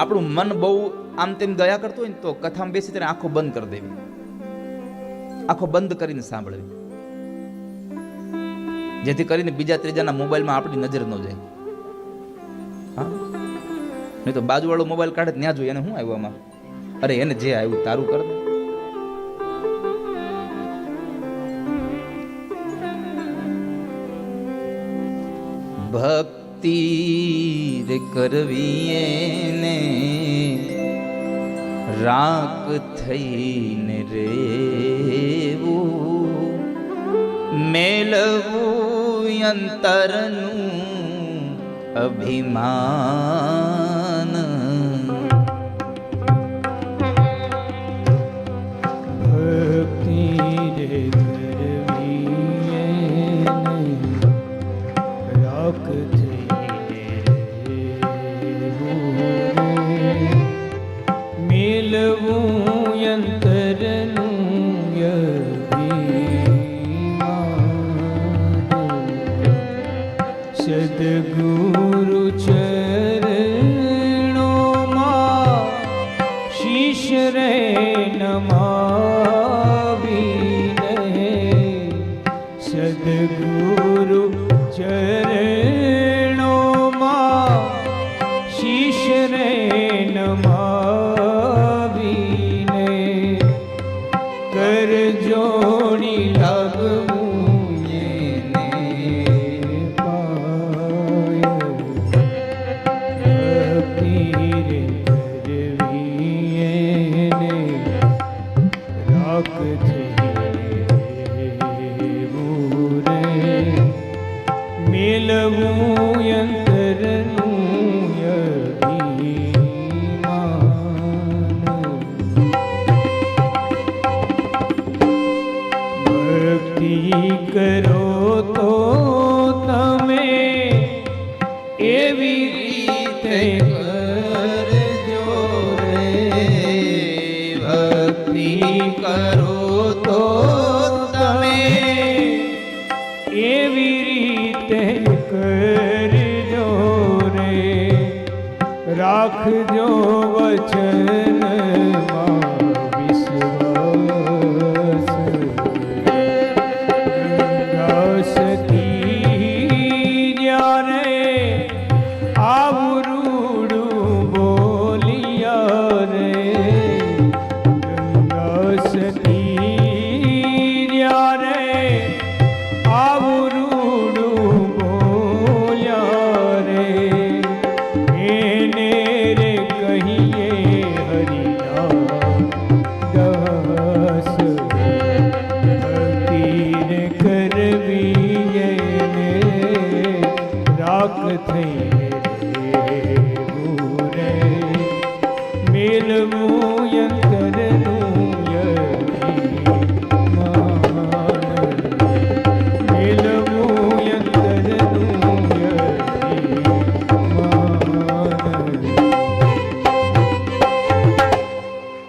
આપણું મન બહુ આમ તેમ દયા કરતું હોય ને તો કથામાં બેસી ત્યારે આંખો બંધ કરી દેવી, આંખો બંધ કરીને સાંભળવી, જેથી કરીને બીજા ત્રીજાના મોબાઈલમાં આપણી નજર ન જાય. હા, નહીં તો બાજુવાળો મોબાઈલ કાઢે ત્યાં જોઈએ એને શું આવ્યું આમાં, અરે એને જે આવ્યું તારું કર દે. ભક્તિ રે કરવી એને રાખ થઈને રેવું, મેલવું અંતરનું અભિમાન. ભક્તિ રે કરવી એને રાખ મેલવું અંતરનું અભિમાન. સદગુરુ ચરણોમાં શીશ રે નમાવીને, સદગુરુ ચરણોમાં શીશ રે નમાવીને, કર જોડી લાગવું એને પાય. ભક્તિ રે કરવી એને રાખ થેવું રે, મેલવું અંતરનું અભિમાન. ભક્તિ કરો તો તમે એવી રીતે કરજો રે, ભક્તિ કરો તો તમે એવી રીતે કરજો રે, રાખજો વચનમાં વિશ્વાસ. ગંગાસતી જ્યારે આવરૂડું બોલિયા રે, ગંગાસતી જ્યારે આવરૂડું બોલ્યા રે, એને રે કહીએ હરિનામ દાસ. ભક્તિ રે કરવી એને રાખ થઈને રેવું રે, મેલવું